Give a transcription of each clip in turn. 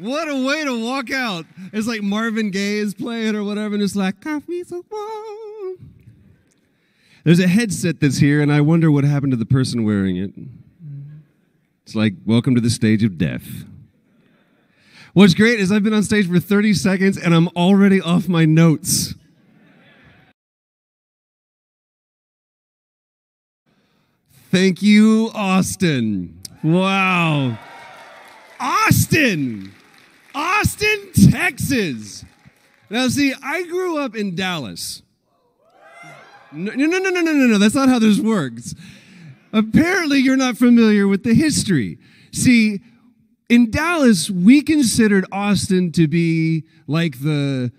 What a way to walk out. It's like Marvin Gaye is playing or whatever, and it's like, coffee so warm. There's a headset that's here, and I wonder what happened to the person wearing it. It's like, welcome to the stage of death. What's great is I've been on stage for 30 seconds, and I'm already off my notes. Thank you, Austin. Wow. Austin, Texas. Now, see, I grew up in Dallas. No. That's not how this works. Apparently, you're not familiar with the history. See, in Dallas, we considered Austin to be like the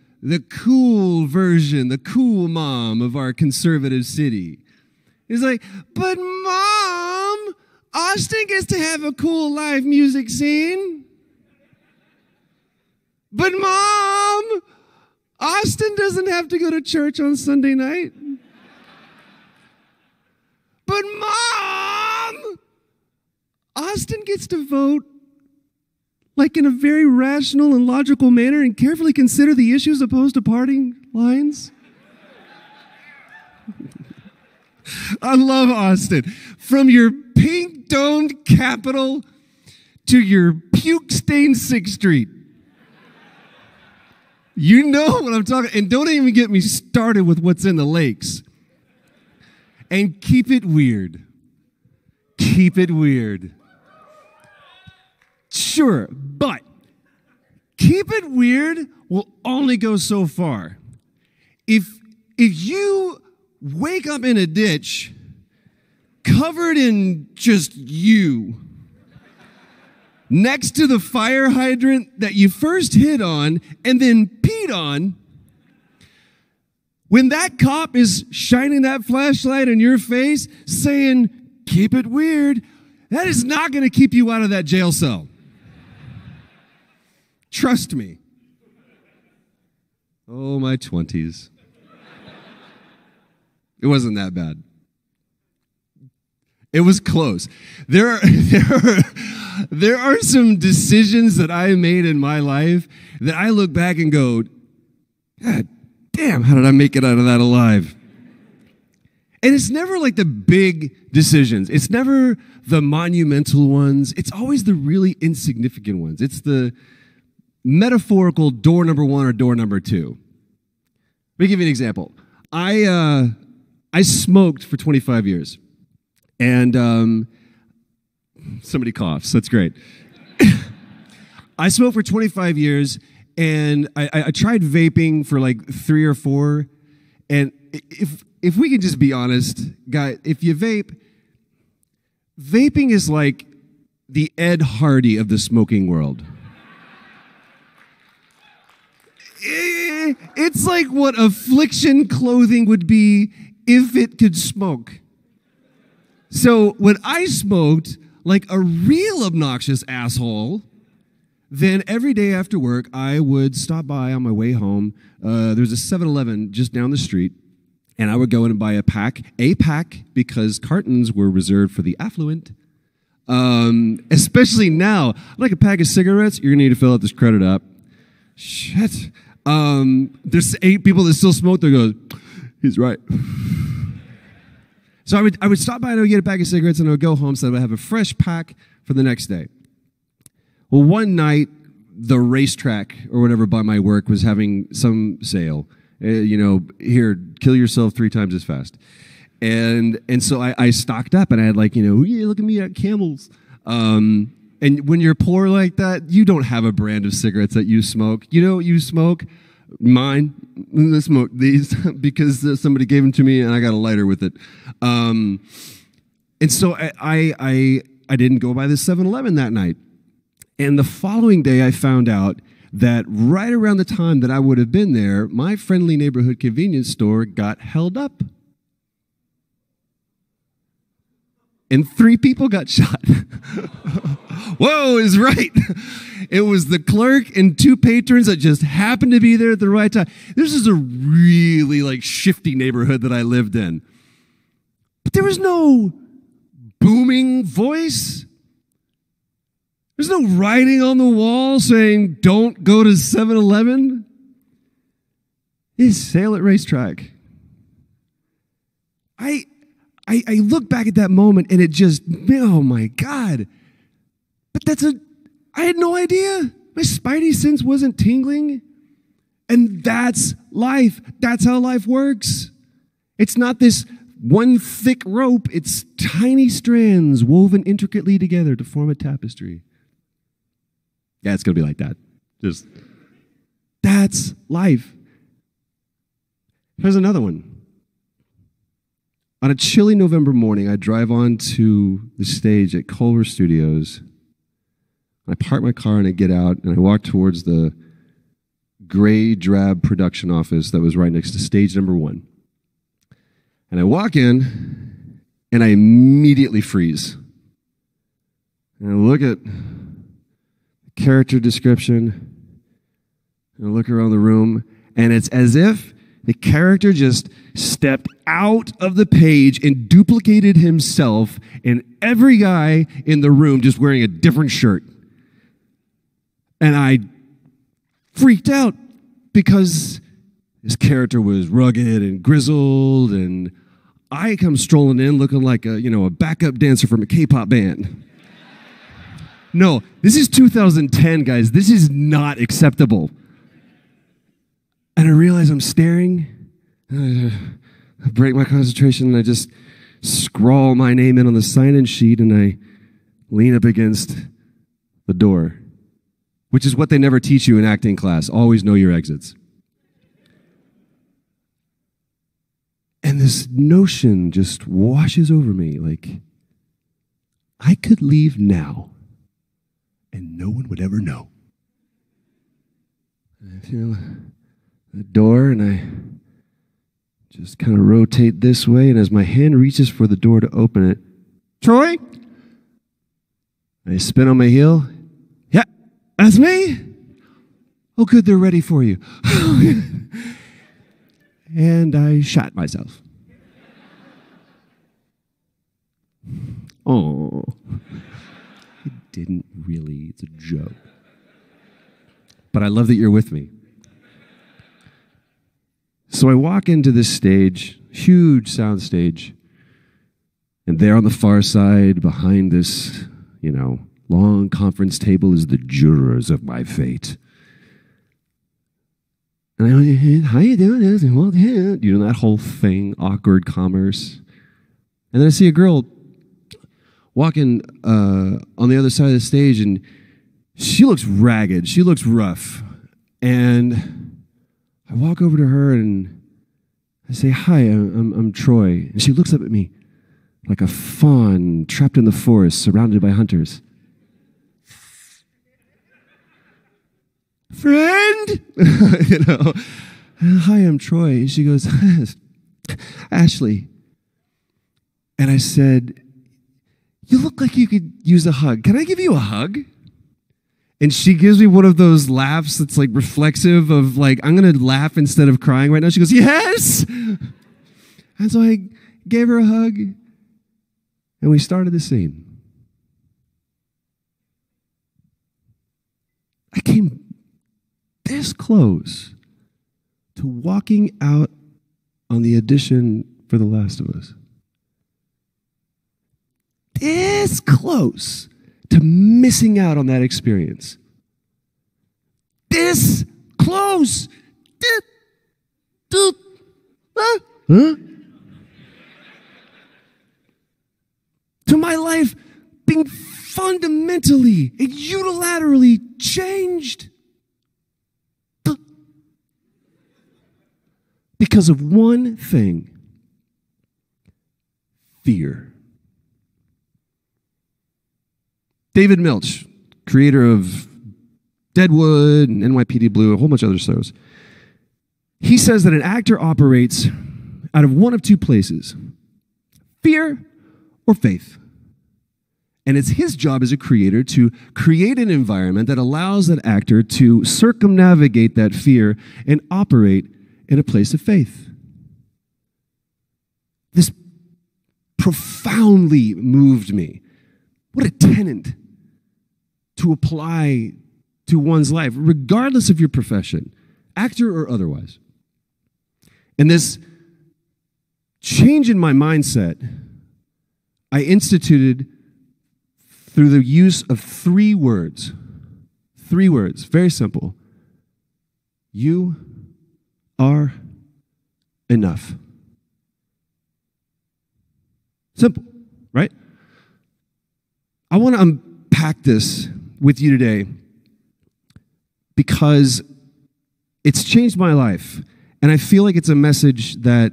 cool version, the cool mom of our conservative city. It's like, but Mom, Austin gets to have a cool live music scene. But Mom, Austin doesn't have to go to church on Sunday night. But Mom, Austin gets to vote like in a very rational and logical manner and carefully consider the issues opposed to party lines. I love Austin. From your pink-domed Capitol to your puke-stained 6th Street. You know what I'm talking. And don't even get me started with what's in the lakes. And keep it weird. Keep it weird. Sure, but keep it weird will only go so far. If you wake up in a ditch covered in just you, next to the fire hydrant that you first hit on and then peed on, when that cop is shining that flashlight in your face saying, keep it weird, that is not going to keep you out of that jail cell. Trust me. Oh, my 20s. It wasn't that bad. It was close. There are some decisions that I made in my life that I look back and go, God damn, how did I make it out of that alive? And it's never like the big decisions. It's never the monumental ones. It's always the really insignificant ones. It's the metaphorical door number 1 or door number 2. Let me give you an example. I smoked for 25 years. And somebody coughs. That's great. I smoked for 25 years, and I tried vaping for like 3 or 4. And if we can just be honest, guy, if you vape, vaping is like the Ed Hardy of the smoking world. It's like what Affliction clothing would be if it could smoke. So when I smoked like a real obnoxious asshole, then every day after work, I would stop by on my way home. There's a 7-Eleven just down the street, and I would go in and buy a pack, because cartons were reserved for the affluent. Especially now, like a pack of cigarettes, you're gonna need to fill out this credit app. Shit. There's 8 people that still smoke. They go, he's right. So I would stop by and I would get a pack of cigarettes and I would go home so I would have a fresh pack for the next day. Well, one night, the racetrack or whatever by my work was having some sale. Here, kill yourself 3 times as fast. And so I stocked up and I had yeah, look at me at Camels. And when you're poor like that, you don't have a brand of cigarettes that you smoke. You know what you smoke? Mine. I smoke these because somebody gave them to me and I got a lighter with it. And so I didn't go by the 7-Eleven that night. And the following day I found out that right around the time that I would have been there, my friendly neighborhood convenience store got held up. And 3 people got shot. Whoa, is right. It was the clerk and 2 patrons that just happened to be there at the right time. This is a really shifty neighborhood that I lived in. But there was no booming voice. There's no writing on the wall saying, don't go to 7-Eleven. It's sail at racetrack. I look back at that moment and it just, oh my God. But I had no idea. My spidey sense wasn't tingling. And that's life. That's how life works. It's not this one thick rope. It's tiny strands woven intricately together to form a tapestry. Yeah, it's going to be like that. That's life. Here's another one. On a chilly November morning, I drive on to the stage at Culver Studios. I park my car and I get out and I walk towards the gray drab production office that was right next to stage number 1. And I walk in and I immediately freeze. And I look at character description, and I look around the room, and it's as if the character just stepped out of the page and duplicated himself, and every guy in the room just wearing a different shirt. And I freaked out because his character was rugged and grizzled, and I come strolling in looking like a backup dancer from a K-pop band. No, this is 2010, guys. This is not acceptable. And I realize I'm staring. I break my concentration, and I just scrawl my name in on the sign-in sheet, and I lean up against the door, which is what they never teach you in acting class. Always know your exits. And this notion just washes over me like, I could leave now. And no one would ever know. And I feel the door, and I just kind of rotate this way, and as my hand reaches for the door to open it, Troy? I spin on my heel. Yeah, that's me. Oh, good, they're ready for you. And I shot myself. Oh. Didn't really, it's a joke. But I love that you're with me. So I walk into this stage, huge sound stage, and there on the far side, behind this, long conference table is the jurors of my fate. And I went, how you doing? Well, yeah. That whole thing, awkward commerce. And then I see a girl walking on the other side of the stage, and she looks ragged. She looks rough. And I walk over to her, and I say, hi, I'm Troy. And she looks up at me like a fawn trapped in the forest, surrounded by hunters. Friend? Hi, I'm Troy. And she goes, Ashley. And I said, you look like you could use a hug. Can I give you a hug? And she gives me one of those laughs that's like reflexive of like, I'm going to laugh instead of crying right now. She goes, yes! And so I gave her a hug, and we started the scene. I came this close to walking out on the audition for The Last of Us. This close to missing out on that experience. This close. To my life being fundamentally and unilaterally changed. Because of one thing. Fear. David Milch, creator of Deadwood and NYPD Blue, a whole bunch of other shows. He says that an actor operates out of one of two places, fear or faith. And it's his job as a creator to create an environment that allows that actor to circumnavigate that fear and operate in a place of faith. This profoundly moved me. What a tenet to to apply to one's life, regardless of your profession, actor or otherwise. And this change in my mindset, I instituted through the use of 3 words. 3 words, very simple. You are enough. Simple, right? I want to unpack this with you today because it's changed my life. And I feel like it's a message that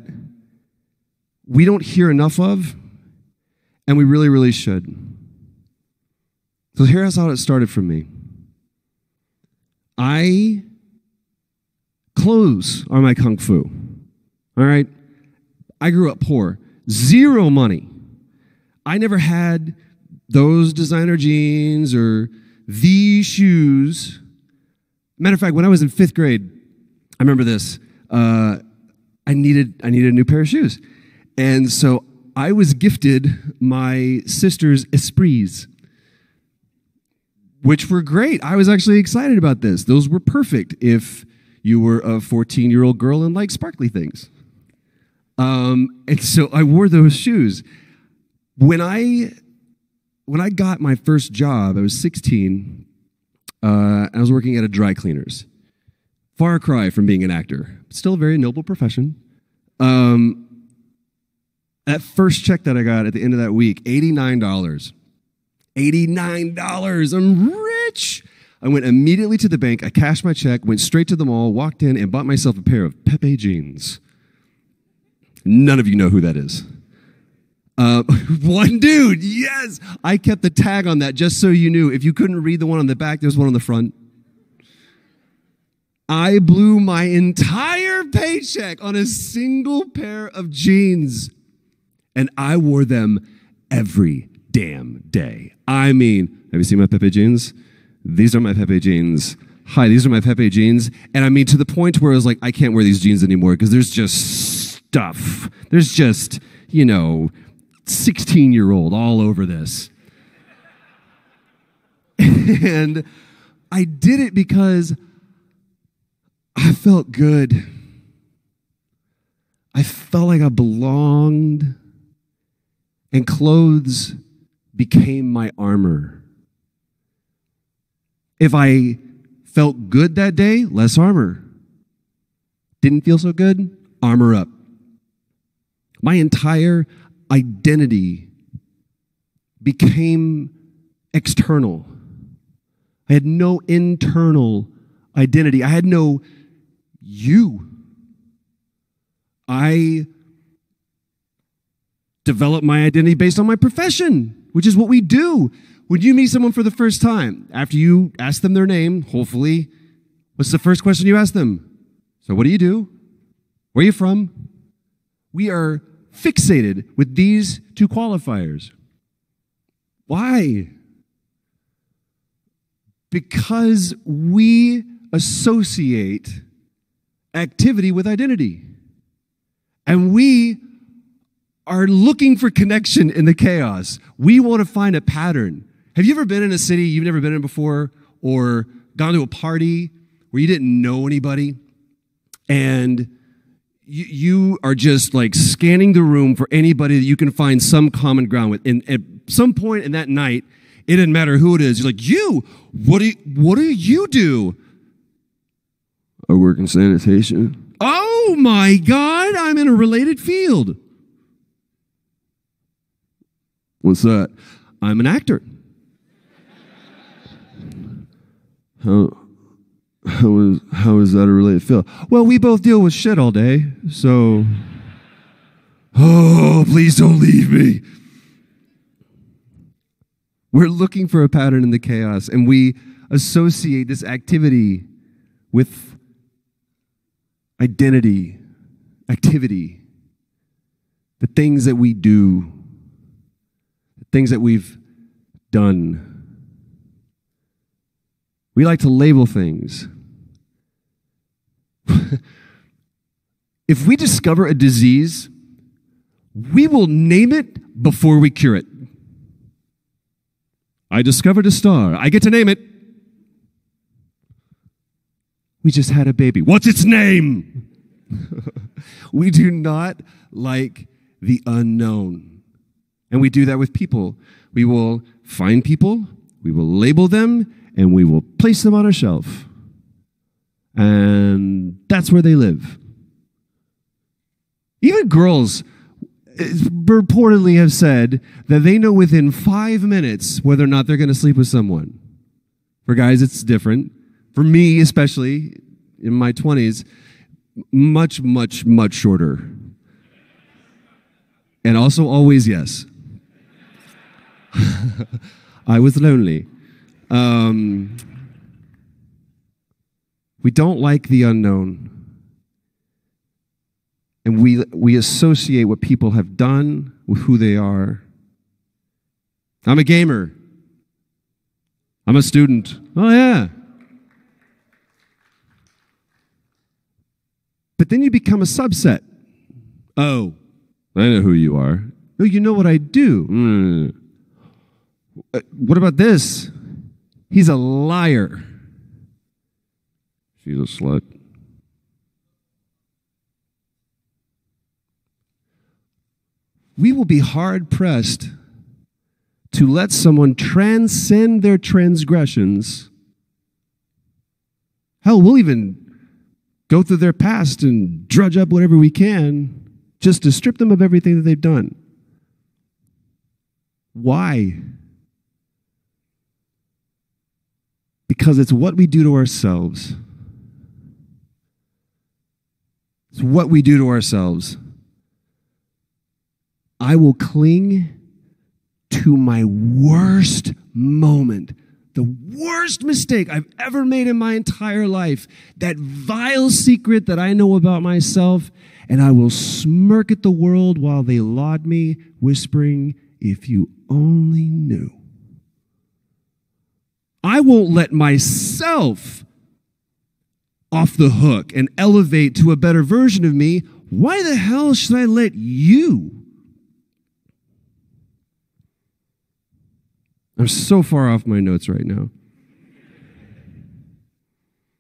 we don't hear enough of, and we really, really should. So here's how it started for me. Clothes are my kung fu. All right? I grew up poor. 0 money. I never had those designer jeans or these shoes. Matter of fact, when I was in 5th grade, I remember this. I needed a new pair of shoes. And so I was gifted my sister's Esprits, which were great. I was actually excited about this. Those were perfect if you were a 14-year-old girl and liked sparkly things. And so I wore those shoes. When I got my first job, I was 16. I was working at a dry cleaners. Far cry from being an actor. Still a very noble profession. That first check that I got at the end of that week, $89. $89. I'm rich. I went immediately to the bank. I cashed my check, went straight to the mall, walked in, and bought myself a pair of Pepe jeans. None of you know who that is. One dude, yes. I kept the tag on that just so you knew. If you couldn't read the one on the back, there's one on the front. I blew my entire paycheck on a single pair of jeans, and I wore them every damn day. I mean, have you seen my Pepe jeans? These are my Pepe jeans. Hi, these are my Pepe jeans. And I mean, to the point where I was like, I can't wear these jeans anymore because there's just stuff. There's just, 16-year-old all over this. And I did it because I felt good. I felt like I belonged. And clothes became my armor. If I felt good that day, less armor. Didn't feel so good? Armor up. My entire identity became external. I had no internal identity. I had no you. I developed my identity based on my profession, which is what we do. When you meet someone for the first time, after you ask them their name, hopefully, what's the first question you ask them? So what do you do? Where are you from? We are fixated with these 2 qualifiers. Why? Because we associate activity with identity. And we are looking for connection in the chaos. We want to find a pattern. Have you ever been in a city you've never been in before, or gone to a party where you didn't know anybody, and you are just like scanning the room for anybody that you can find some common ground with? And at some point in that night, it didn't matter who it is. You're like, what do you do? I work in sanitation. Oh my God, I'm in a related field. What's that? I'm an actor. How is that a related field? Well, we both deal with shit all day, so. Oh, please don't leave me. We're looking for a pattern in the chaos, and we associate this activity with identity, activity, the things that we do, the things that we've done. We like to label things. If we discover a disease, we will name it before we cure it. I discovered a star. I get to name it. We just had a baby. What's its name? We do not like the unknown. And we do that with people. We will find people, we will label them, and we will place them on a shelf. And that's where they live. Even girls reportedly have said that they know within 5 minutes whether or not they're going to sleep with someone. For guys, it's different. For me, especially in my 20s, much, much, much shorter. And also always yes. I was lonely. We don't like the unknown. And we associate what people have done with who they are. I'm a gamer. I'm a student. Oh, yeah. But then you become a subset. Oh, I know who you are. No, you know what I do. What about this? He's a liar. She's a slut. We will be hard-pressed to let someone transcend their transgressions. Hell, we'll even go through their past and drudge up whatever we can just to strip them of everything that they've done. Why? Because it's what we do to ourselves. It's what we do to ourselves. I will cling to my worst moment, the worst mistake I've ever made in my entire life, that vile secret that I know about myself, and I will smirk at the world while they laud me, whispering, "If you only knew." I won't let myself off the hook and elevate to a better version of me. Why the hell should I let you? I'm so far off my notes right now.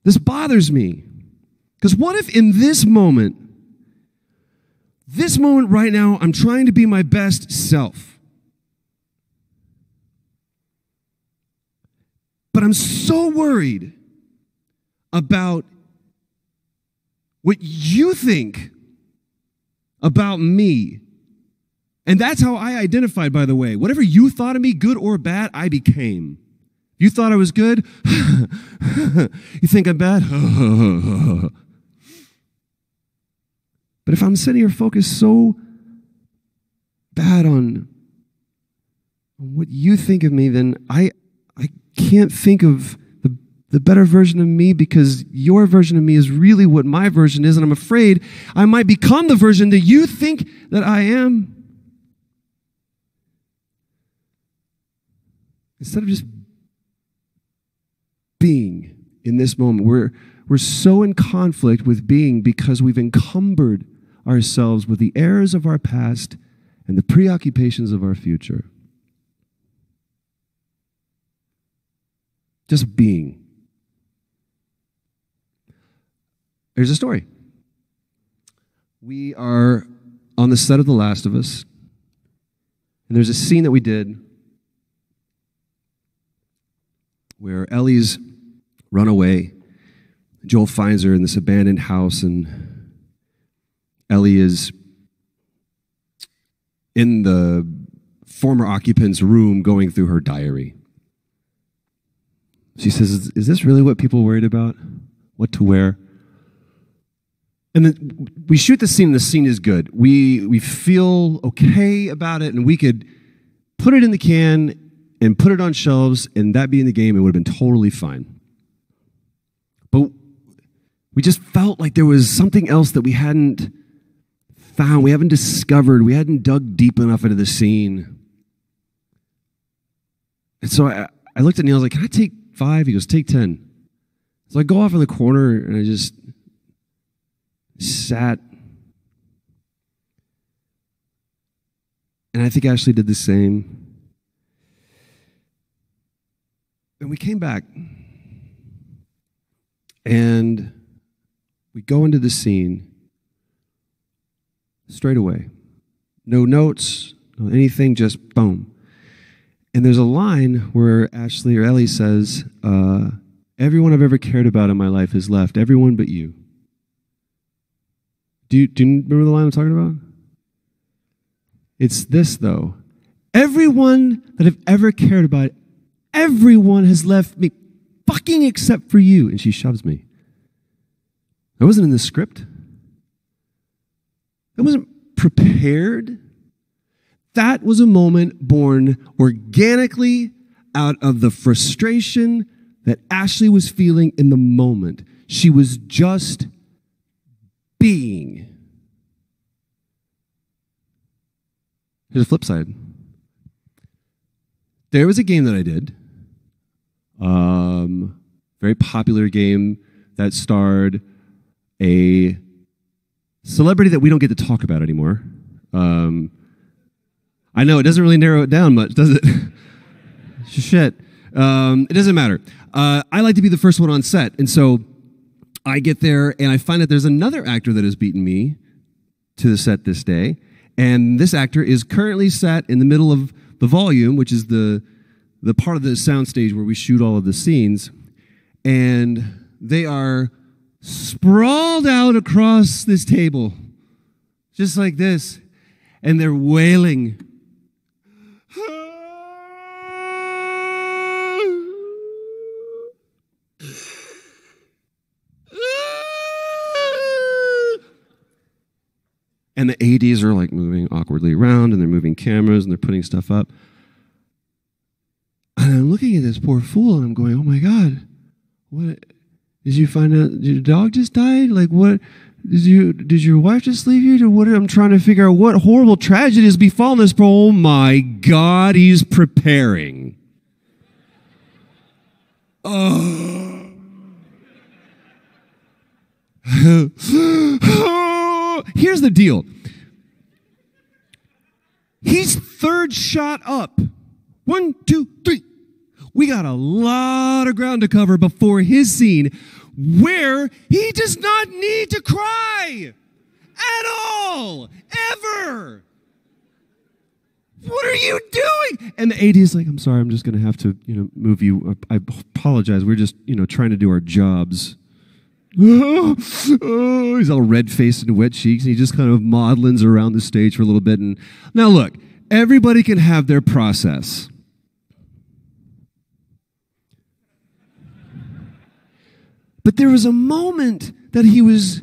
This bothers me. Because what if in this moment right now, I'm trying to be my best self. But I'm so worried about what you think about me. And that's how I identified, by the way. Whatever you thought of me, good or bad, I became. You thought I was good? You think I'm bad? But if I'm setting your focus so bad on what you think of me, then I can't think of the better version of me, because your version of me is really what my version is, and I'm afraid I might become the version that you think that I am. Instead of just being in this moment, we're so in conflict with being because we've encumbered ourselves with the errors of our past and the preoccupations of our future. Just being. Here's a story. We are on the set of The Last of Us, and there's a scene that we did where Ellie's run away. Joel finds her in this abandoned house, and Ellie is in the former occupant's room going through her diary. She says, "Is this really what people worried about? What to wear?" And then we shoot the scene, and the scene is good. We feel okay about it, and we could put it in the can and put it on shelves, and that be in the game, it would have been totally fine. But we just felt like there was something else that we hadn't found, we haven't discovered, we hadn't dug deep enough into the scene. And so I looked at Neil, I was like, "Can I take 5?" He goes, "Take 10. So I go off in the corner, and I just sat. And I think Ashley did the same. And we came back, and we go into the scene straight away. No notes, no anything, just boom. And there's a line where Ashley or Ellie says, everyone I've ever cared about in my life has left, everyone but you. Do you remember the line I'm talking about? It's this, though. Everyone that I've ever cared about, everyone has left me, fucking except for you. And she shoves me. That wasn't in the script. That wasn't prepared. That was a moment born organically out of the frustration that Ashley was feeling in the moment. She was just being. Here's the flip side. There was a game that I did, very popular game that starred a celebrity that we don't get to talk about anymore. I know it doesn't really narrow it down much, does it? Shit. It doesn't matter. I like to be the first one on set, and so I get there and I find that there's another actor that has beaten me to the set this day, and this actor is currently sat in the middle of the volume, which is the part of the soundstage where we shoot all of the scenes, and they are sprawled out across this table, just like this, and they're wailing. And the ADs are like moving awkwardly around, and they're moving cameras, and they're putting stuff up. And I'm looking at this poor fool, and I'm going, oh my God, what, did you find out your dog just died? Like, what, did your wife just leave you? What, I'm trying to figure out what horrible tragedy has befallen this poor, oh my God, he's preparing. Oh. Here's the deal. He's third shot up. 1, 2, 3. We got a lot of ground to cover before his scene, where he does not need to cry at all, ever. What are you doing? And the AD is like, I'm sorry, I'm just going to have to, move you. I apologize. We're just, trying to do our jobs. Oh, he's all red-faced and wet cheeks, and he just kind of maudlins around the stage for a little bit. And now look, everybody can have their process. But there was a moment that he was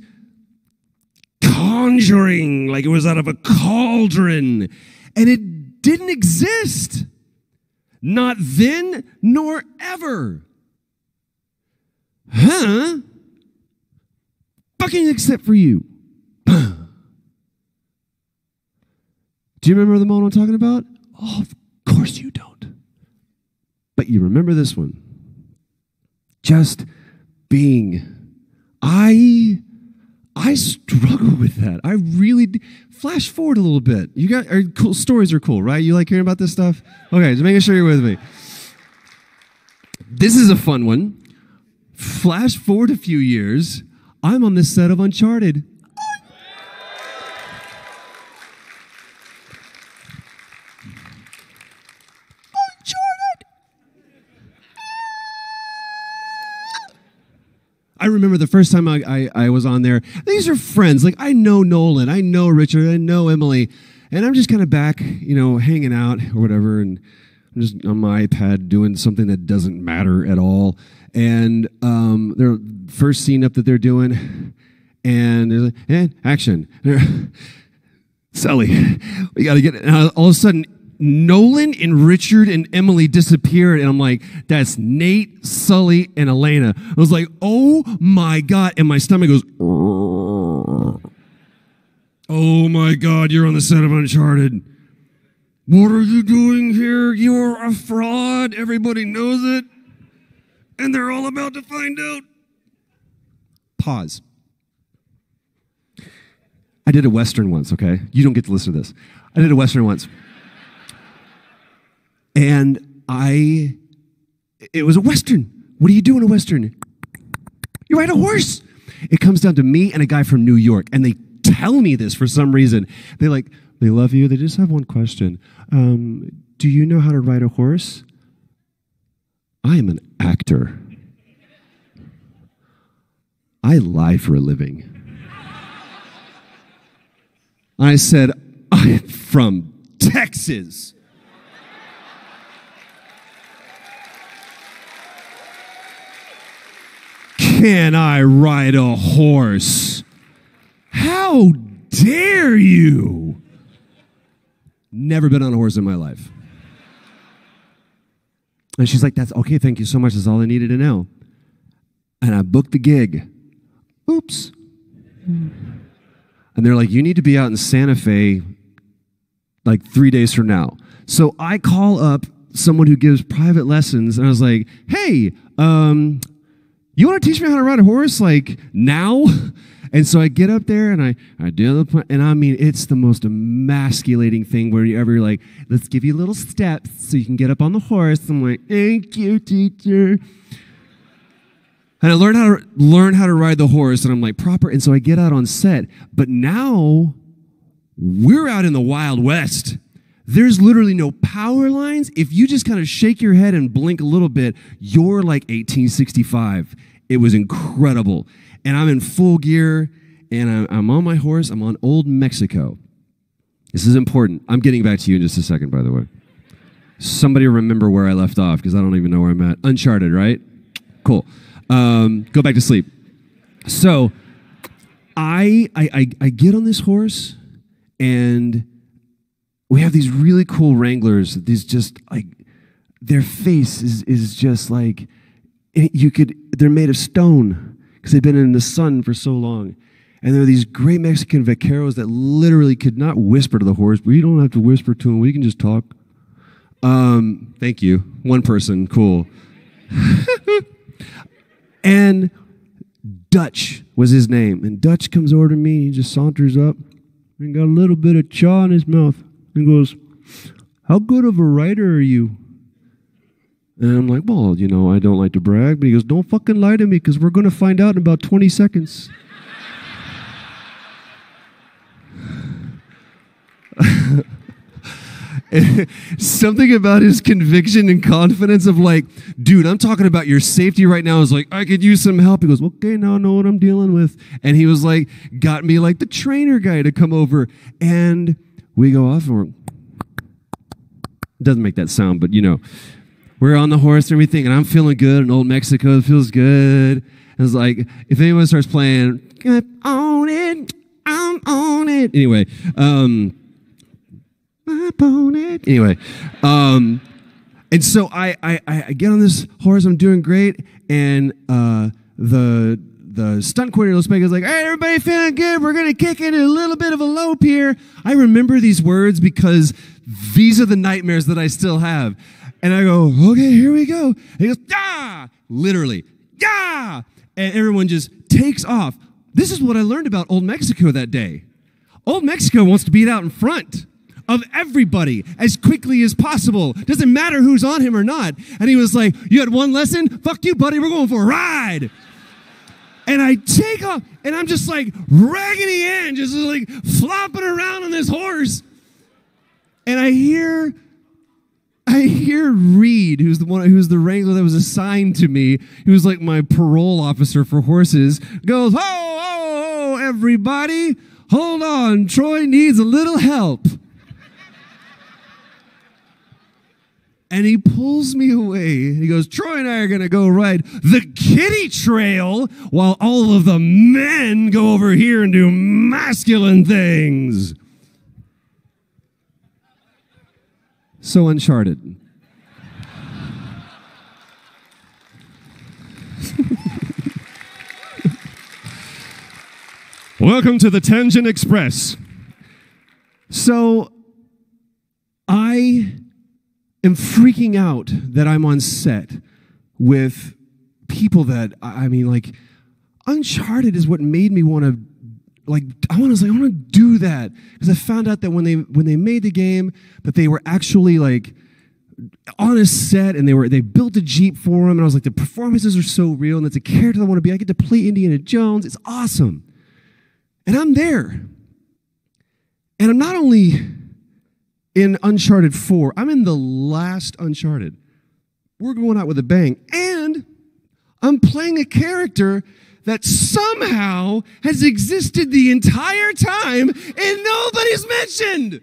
conjuring like it was out of a cauldron, and it didn't exist. Not then, nor ever. Huh? Fucking except for you. Do you remember the moment I'm talking about? Oh, of course you don't. But you remember this one. Just being. I struggle with that. I really flash forward a little bit. You got cool stories are cool, right? You like hearing about this stuff? Okay, just making sure you're with me. This is a fun one. Flash forward a few years. I'm on this set of Uncharted. I remember the first time I was on there. These are friends. Like, I know Nolan, I know Richard, I know Emily, and I'm just kind of back, hanging out or whatever, and I'm just on my iPad doing something that doesn't matter at all. And their first scene up that they're doing, and they're like, and action. Sully, we got to get it. And all of a sudden, Nolan and Richard and Emily disappeared, and I'm like, that's Nate, Sully, and Elena. I was like, oh my God, and my stomach goes, oh my God, you're on the set of Uncharted. What are you doing here? You're a fraud. Everybody knows it, and they're all about to find out. Pause. I did a Western once, okay? You don't get to listen to this. I did a Western once. And I it was a Western. What do you do in a Western? You ride a horse. It comes down to me and a guy from New York, and they tell me this for some reason. They love you. They just have one question. Do you know how to ride a horse? I am an actor. I lie for a living. I said, I'm from Texas. Can I ride a horse? How dare you? Never been on a horse in my life. And she's like, that's okay, thank you so much. That's all I needed to know. And I booked the gig. Oops. And they're like, you need to be out in Santa Fe like 3 days from now. So I call up someone who gives private lessons, and I was like, hey, you want to teach me how to ride a horse, like, now? And so I get up there, and I do the, and I mean, it's the most emasculating thing where you're like, let's give you little steps so you can get up on the horse. I'm like, thank you, teacher. And I learned how to ride the horse, and I'm like, proper. And so I get out on set. But now we're out in the Wild West. There's literally no power lines. If you just kind of shake your head and blink a little bit, you're like 1865. It was incredible. And I'm in full gear, and I'm on my horse. I'm on Old Mexico. This is important. I'm getting back to you in just a second, by the way. Somebody remember where I left off, because I don't even know where I'm at. Uncharted, right? Cool. Go back to sleep. So I get on this horse, and we have these really cool wranglers. These just like, their face is just like, they're made of stone because they've been in the sun for so long. And there are these great Mexican vaqueros that literally could not whisper to the horse, but you don't have to whisper to him. We can just talk. Thank you. One person. Cool. And Dutch was his name. And Dutch comes over to me. He just saunters up and got a little bit of chaw in his mouth. And goes, how good of a writer are you? And I'm like, well, you know, I don't like to brag. But he goes, don't fucking lie to me, because we're going to find out in about 20 seconds. Something about his conviction and confidence of like, dude, I'm talking about your safety right now. Is like, I could use some help. He goes, okay, now I know what I'm dealing with. And he was like, got me like the trainer guy to come over. And we go off, and we're, doesn't make that sound, but you know, we're on the horse and everything, and I'm feeling good. In Old Mexico, it feels good. And it's like, if anyone starts playing, I'm on it, I'm on it. Anyway, Anyway, and so I get on this horse. I'm doing great, and the stunt coordinator is like, "All right, everybody feeling good? We're gonna kick into a little bit of a lope here." I remember these words because these are the nightmares that I still have. And I go, "Okay, here we go." And he goes, "Yeah!" Literally, "Yeah!" And everyone just takes off. This is what I learned about Old Mexico that day. Old Mexico wants to be out in front of everybody as quickly as possible. Doesn't matter who's on him or not. And he was like, "You had one lesson? Fuck you, buddy. We're going for a ride." And I take off, and I'm just like Raggedy Ann, just like flopping around on this horse. And I hear Reed, who's the wrangler that was assigned to me, who was like my parole officer for horses, goes, "Ho, ho, ho, everybody, hold on, Troy needs a little help." And he pulls me away. He goes, "Troy and I are going to go ride the kiddie trail while all of the men go over here and do masculine things." So Uncharted. Welcome to the Tangent Express. So I am freaking out that I'm on set with people that, I mean, like, Uncharted is what made me want to, like, I want to do that, because I found out that when they made the game, that they were actually like on a set, and they built a Jeep for him, and I was like, the performances are so real, and it's a character I want to be. I get to play Indiana Jones. It's awesome. And I'm there. And I'm not only in Uncharted 4, I'm in the last Uncharted. We're going out with a bang. And I'm playing a character that somehow has existed the entire time and nobody's mentioned.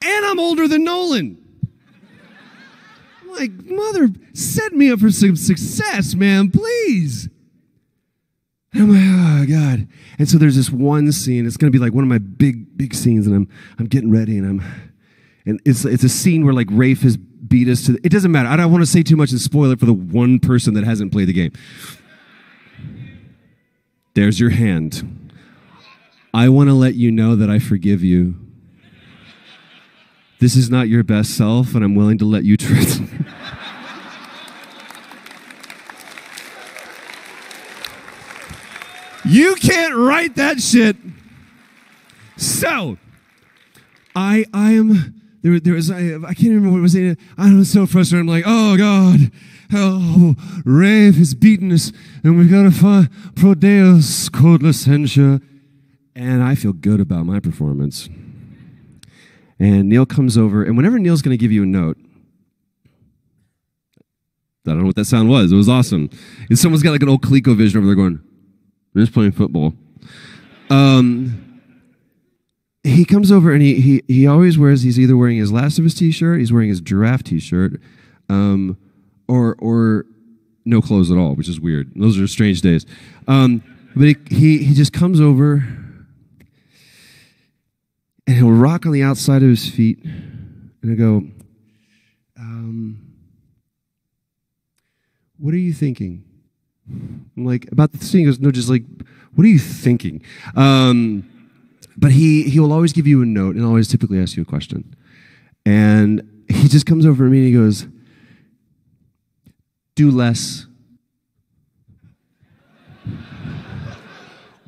And I'm older than Nolan. I'm like, mother, set me up for some success, man, please. And I'm like, oh, God. And so there's this one scene. It's going to be like one of my big scenes, and I'm getting ready, and it's a scene where, like, Rafe has beat us to it doesn't matter. I don't want to say too much and spoil it for the one person that hasn't played the game. There's your hand. I want to let you know that I forgive you. This is not your best self, and I'm willing to let you trust. You can't write that shit. So, I am. There was. I can't remember what it was. I was so frustrated. I'm like, oh God, oh, Rafe has beaten us, and we've got to find Pro Deus Code Licentia. And I feel good about my performance. And Neil comes over, and whenever Neil's going to give you a note, I don't know what that sound was. It was awesome. And someone's got like an old ColecoVision over there going, I'm just playing football. He comes over, and he always wears, he's either wearing his Last of Us t-shirt, he's wearing his Giraffe t-shirt, or no clothes at all, which is weird. Those are strange days. But he just comes over, and he'll rock on the outside of his feet, and he'll go, what are you thinking? I'm like, about the scene. He goes, no, just like, what are you thinking? But he will always give you a note and always typically ask you a question. And he just comes over to me and he goes, do less.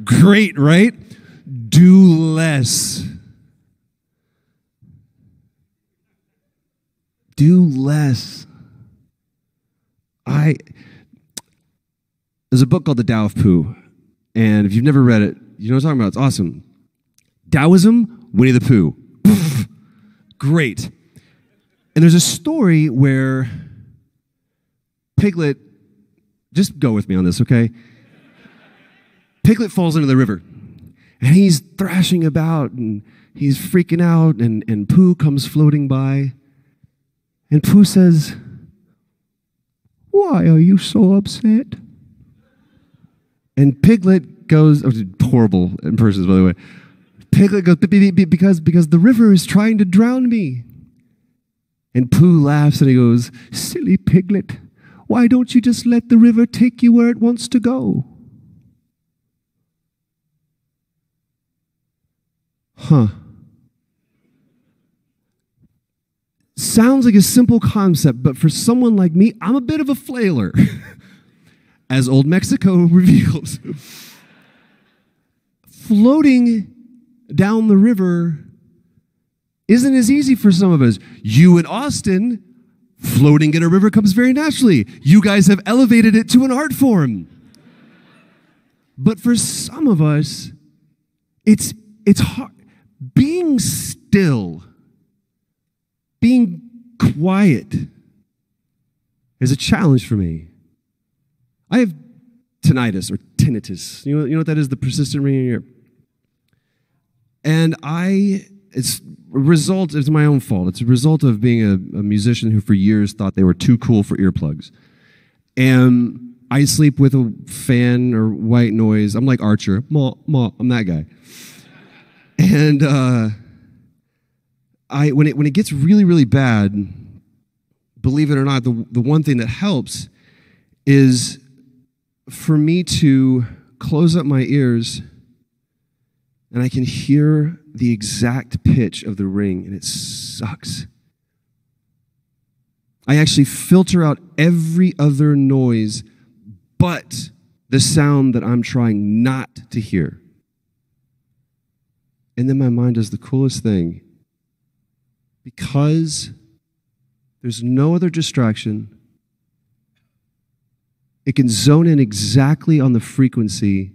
Great, right? Do less. Do less. There's a book called The Tao of Pooh, and if you've never read it, you know what I'm talking about. It's awesome. Taoism, Winnie the Pooh. Great. And there's a story where Piglet, just go with me on this, okay? Piglet falls into the river, and he's thrashing about, and he's freaking out, and Pooh comes floating by, and Pooh says, why are you so upset? And Piglet goes, horrible impressions, by the way. Piglet goes, because the river is trying to drown me. And Pooh laughs and he goes, silly Piglet, why don't you just let the river take you where it wants to go? Huh. Sounds like a simple concept, but for someone like me, I'm a bit of a flailer. As Old Mexico reveals. Floating down the river isn't as easy for some of us. You in Austin, floating in a river comes very naturally. You guys have elevated it to an art form. But for some of us, it's hard. Being still, being quiet is a challenge for me. I have tinnitus or tinnitus. You know what that is? The persistent ringing in your ear. And it's a result, it's my own fault. It's a result of being a musician who for years thought they were too cool for earplugs. And I sleep with a fan or white noise. I'm like Archer. I'm that guy. And when it gets really, really bad, believe it or not, the one thing that helps is for me to close up my ears and I can hear the exact pitch of the ring, and it sucks. I actually filter out every other noise but the sound that I'm trying not to hear. And then my mind does the coolest thing. Because there's no other distraction. It can zone in exactly on the frequency,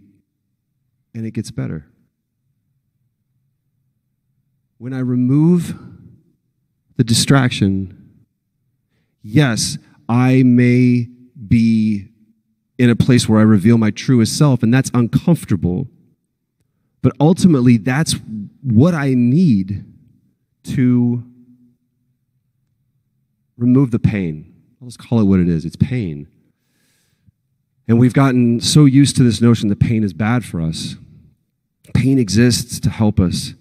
and it gets better. When I remove the distraction, yes, I may be in a place where I reveal my truest self, and that's uncomfortable. But ultimately, that's what I need to remove the pain. Let's call it what it is. It's pain. And we've gotten so used to this notion that pain is bad for us. Pain exists to help us.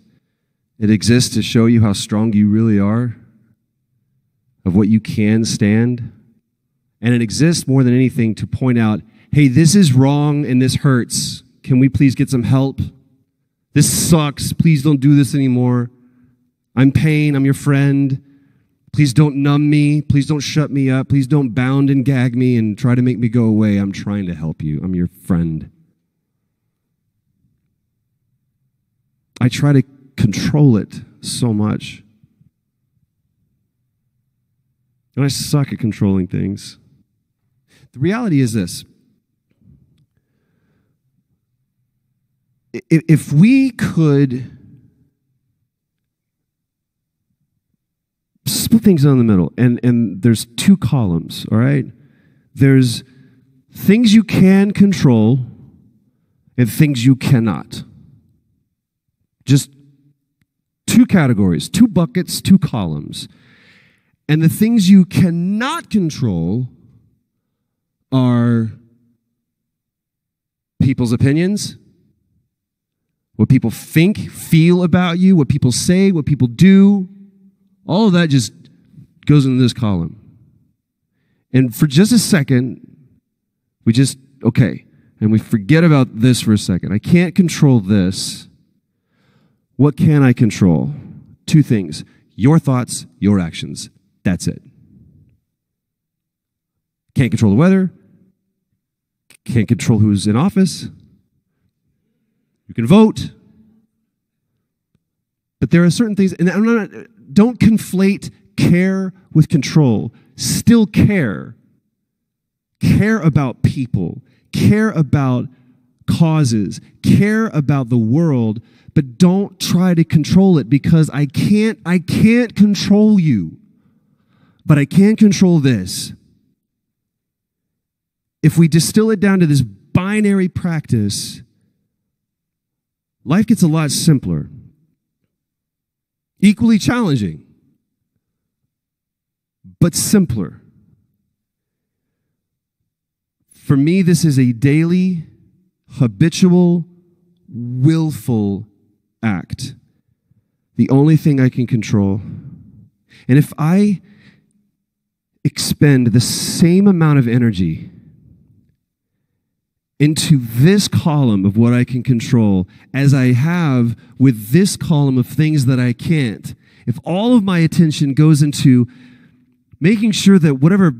It exists to show you how strong you really are, of what you can stand. And it exists more than anything to point out, hey, this is wrong and this hurts. Can we please get some help? This sucks. Please don't do this anymore. I'm pain. I'm your friend. Please don't numb me. Please don't shut me up. Please don't bound and gag me and try to make me go away. I'm trying to help you. I'm your friend. I try to control it so much. And I suck at controlling things. The reality is this. If we could split things down the middle, and there's two columns, all right? There's things you can control and things you cannot. Just two categories, two buckets, two columns. And the things you cannot control are people's opinions, what people think, feel about you, what people say, what people do. All of that just goes into this column. And for just a second, we just, okay, and we forget about this for a second. I can't control this. What can I control? Two things. Your thoughts, your actions. That's it. Can't control the weather. Can't control who's in office. You can vote. But there are certain things, and don't conflate care with control. Still care. Care about people. Care about causes. Care about the world, but don't try to control it, because I can't control you. But I can control this. If we distill it down to this binary practice, life gets a lot simpler. Equally challenging, but simpler. For me, this is a daily, habitual, willful act. The only thing I can control. And if I expend the same amount of energy into this column of what I can control as I have with this column of things that I can't, if all of my attention goes into making sure that whatever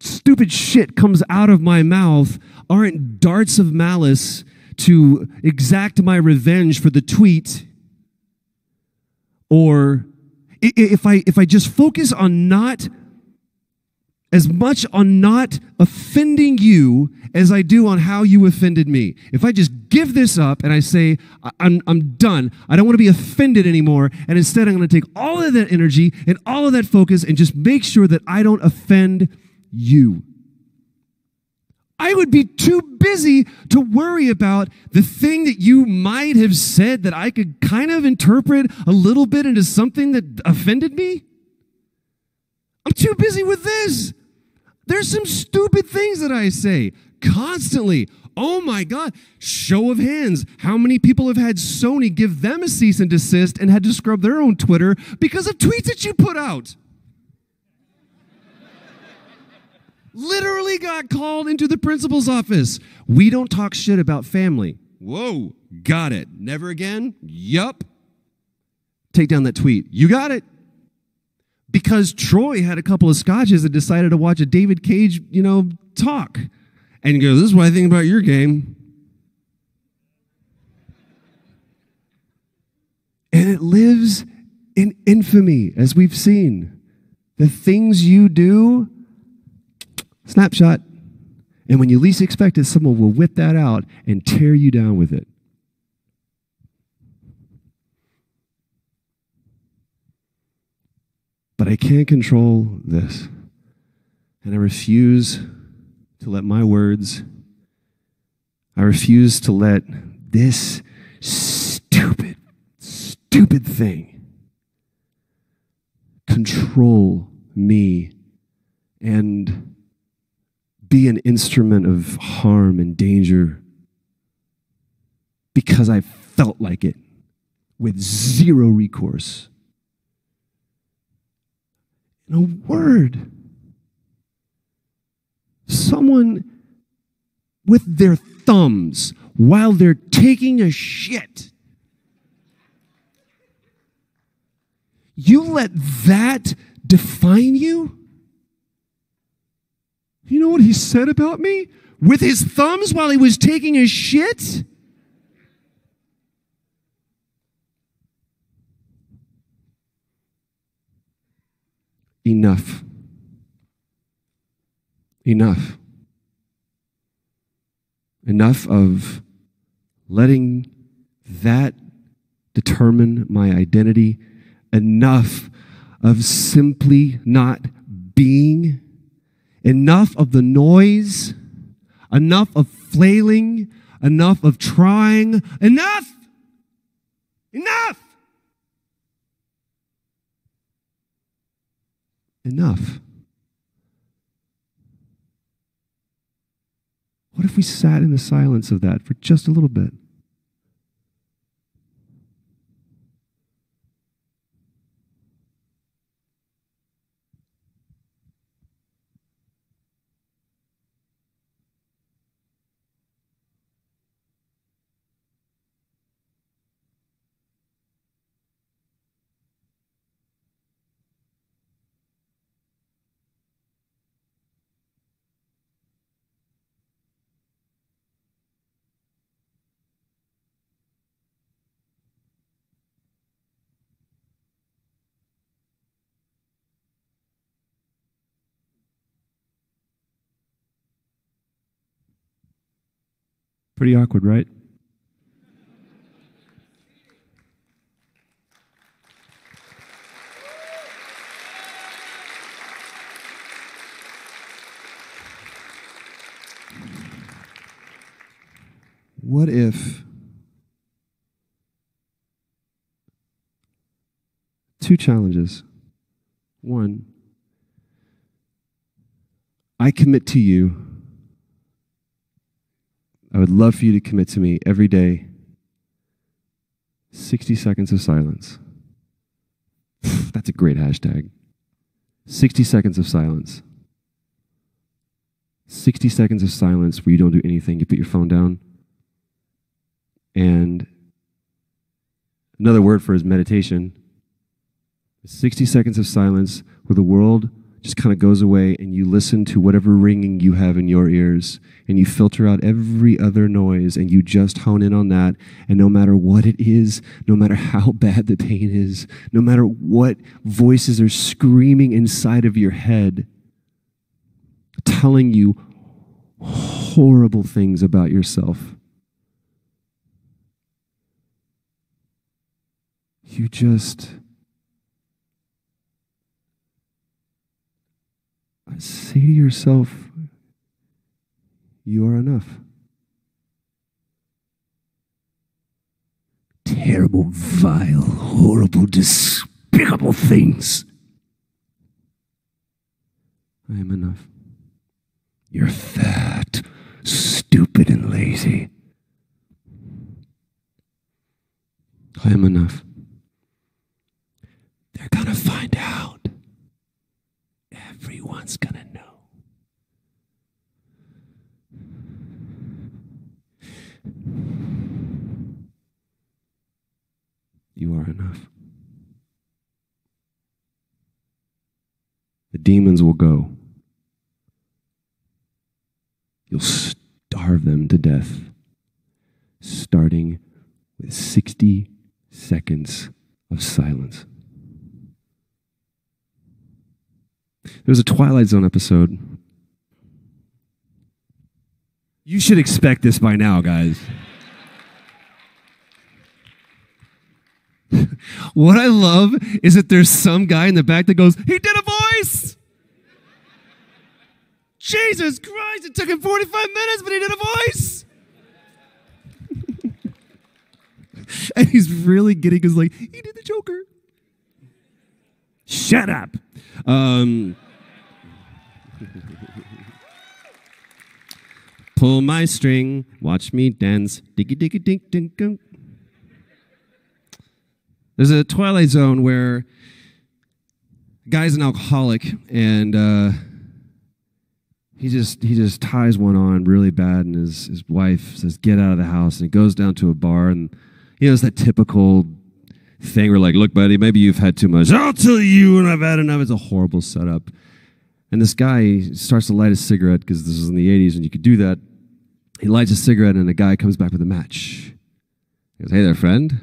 stupid shit comes out of my mouth aren't darts of malice to exact my revenge for the tweet, or if I just focus on not as much on not offending you as I do on how you offended me. If I just give this up and I say, I'm done, I don't want to be offended anymore, and instead I'm going to take all of that energy and all of that focus and just make sure that I don't offend you. I would be too busy to worry about the thing that you might have said that I could kind of interpret a little bit into something that offended me. I'm too busy with this. There's some stupid things that I say constantly. Oh my God. Show of hands. How many people have had Sony give them a cease and desist and had to scrub their own Twitter because of tweets that you put out? Literally got called into the principal's office. We don't talk shit about family. Whoa. Got it. Never again? Yup. Take down that tweet. You got it. Because Troy had a couple of scotches and decided to watch a David Cage, talk. And he goes, this is what I think about your game. And it lives in infamy, as we've seen. The things you do, snapshot. And when you least expect it, someone will whip that out and tear you down with it. But I can't control this. And I refuse to let my words, I refuse to let this stupid thing control me and be an instrument of harm and danger because I felt like it with zero recourse. In a word, someone with their thumbs while they're taking a shit. You let that define you? You know what he said about me? With his thumbs while he was taking a shit? Enough. Enough. Enough of letting that determine my identity. Enough of simply not being. Enough of the noise. Enough of flailing. Enough of trying. Enough! Enough! Enough. What if we sat in the silence of that for just a little bit? Pretty awkward, right? What if two challenges? One, I commit to you. I would love for you to commit to me every day 60 seconds of silence. That's a great hashtag. 60 seconds of silence. 60 seconds of silence where you don't do anything. You put your phone down. And another word for is meditation. 60 seconds of silence where the world just kind of goes away and you listen to whatever ringing you have in your ears and you filter out every other noise and you just hone in on that. And no matter what it is, no matter how bad the pain is, no matter what voices are screaming inside of your head, telling you horrible things about yourself, you just say to yourself, you are enough. Terrible, vile, horrible, despicable things. I am enough. You're fat, stupid, and lazy. I am enough. They're gonna find out. Everyone's gonna know. You are enough. The demons will go. You'll starve them to death, starting with 60 seconds of silence. There's a Twilight Zone episode. You should expect this by now, guys. What I love is that there's some guy in the back that goes, he did a voice! Jesus Christ, it took him 45 minutes, but he did a voice! And he's really getting his like, he did the Joker. Shut up. Pull my string, watch me dance. Diggy diggy dink dink dunk. There's a Twilight Zone where a guy's an alcoholic and he just ties one on really bad, and his wife says, "Get out of the house." And he goes down to a bar, and it's that typical thing where like, "Look, buddy, maybe you've had too much. I'll tell you when I've had enough." It's a horrible setup. And this guy starts to light a cigarette because this is in the 80s and you could do that. He lights a cigarette and a guy comes back with a match. He goes, "Hey there, friend.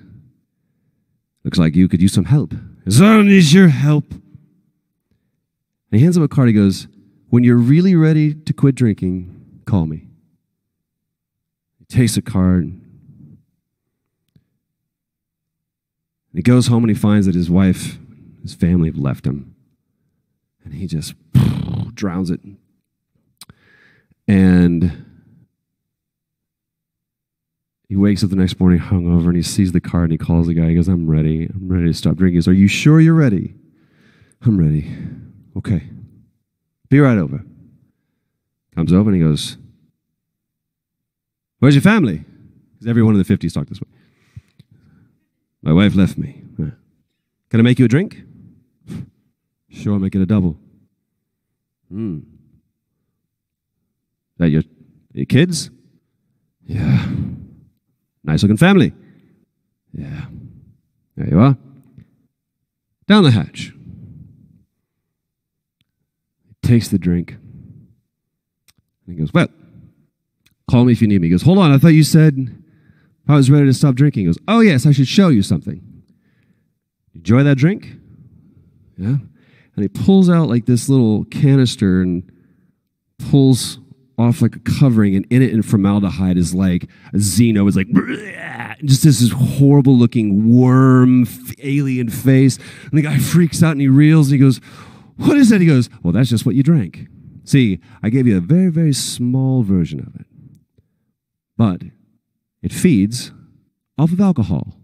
Looks like you could use some help." He goes, "I don't need your help." And he hands him a card. He goes, "When you're really ready to quit drinking, call me." He takes a card. And he goes home and he finds that his wife, his family have left him. And he just drowns it. And he wakes up the next morning hungover and he sees the card and he calls the guy. He goes, I'm ready to stop drinking." He goes, "Are you sure you're ready?" "I'm ready." "Okay. Be right over." Comes over and he goes, "Where's your family?" Because everyone in the 50s talked this way. "My wife left me." "Can I make you a drink?" "Sure, make it a double." That your kids?" "Yeah." "Nice looking family?" "Yeah." "There you are. Down the hatch." He takes the drink. And he goes, "Well, call me if you need me." He goes, "Hold on, I thought you said I was ready to stop drinking." He goes, "Oh yes, I should show you something. Enjoy that drink?" "Yeah." And he pulls out like this little canister and pulls off like a covering, and in it in formaldehyde is like a xeno. It's like just this horrible looking worm alien face. And the guy freaks out and he reels and he goes, "What is that?" He goes, "Well, that's just what you drank. See, I gave you a very, very small version of it. But it feeds off of alcohol.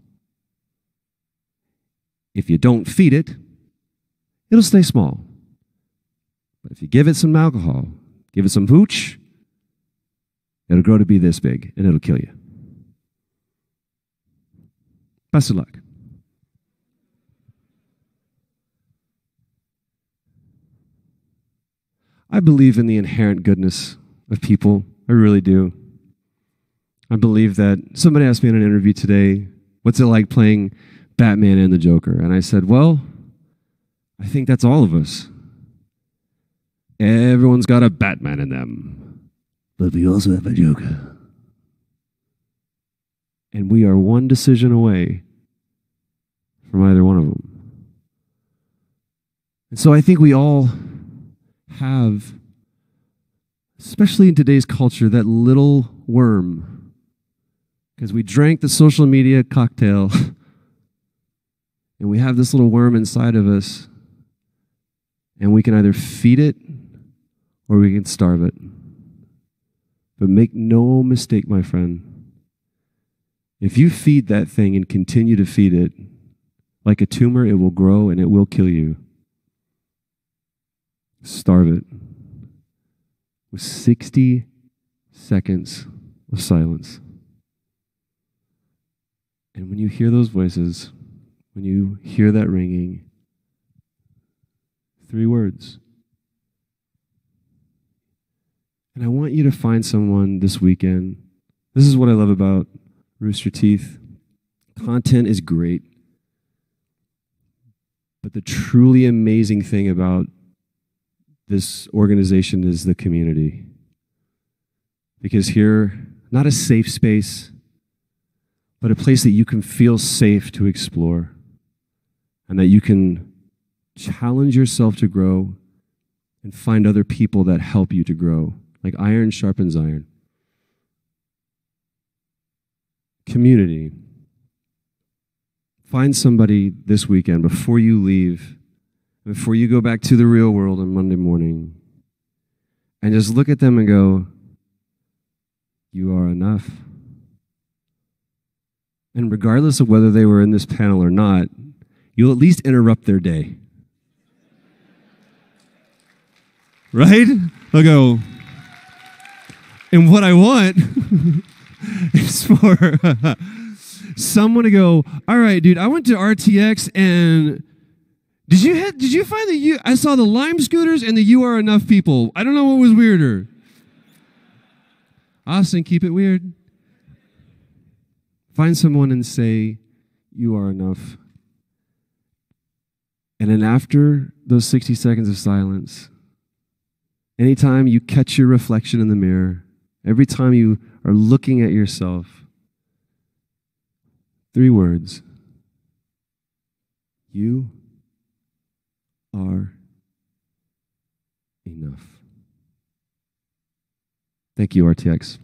If you don't feed it, it'll stay small. But if you give it some alcohol, give it some hooch, it'll grow to be this big, and it'll kill you. Best of luck." I believe in the inherent goodness of people. I really do. I believe that somebody asked me in an interview today, what's it like playing Batman and the Joker? And I said, well, I think that's all of us. Everyone's got a Batman in them. But we also have a Joker. And we are one decision away from either one of them. And so I think we all have, especially in today's culture, that little worm. Because we drank the social media cocktail and we have this little worm inside of us, and we can either feed it or we can starve it. But make no mistake, my friend, if you feed that thing and continue to feed it, like a tumor, it will grow and it will kill you. Starve it with 60 seconds of silence. And when you hear those voices, when you hear that ringing, 3 words. And I want you to find someone this weekend. This is what I love about Rooster Teeth. Content is great. But the truly amazing thing about this organization is the community. Because here, not a safe space, but a place that you can feel safe to explore and that you can challenge yourself to grow and find other people that help you to grow. Like iron sharpens iron. Community. Find somebody this weekend before you leave, before you go back to the real world on Monday morning, and just look at them and go, you are enough. And regardless of whether they were in this panel or not, you'll at least interrupt their day. Right? They'll go, and what I want is for someone to go, all right, dude, I went to RTX and did you find I saw the Lime scooters and the You Are Enough people. I don't know what was weirder. Austin, keep it weird. Find someone and say, you are enough. And then after those 60 seconds of silence, anytime you catch your reflection in the mirror, every time you are looking at yourself, 3 words. You are enough. Thank you, RTX.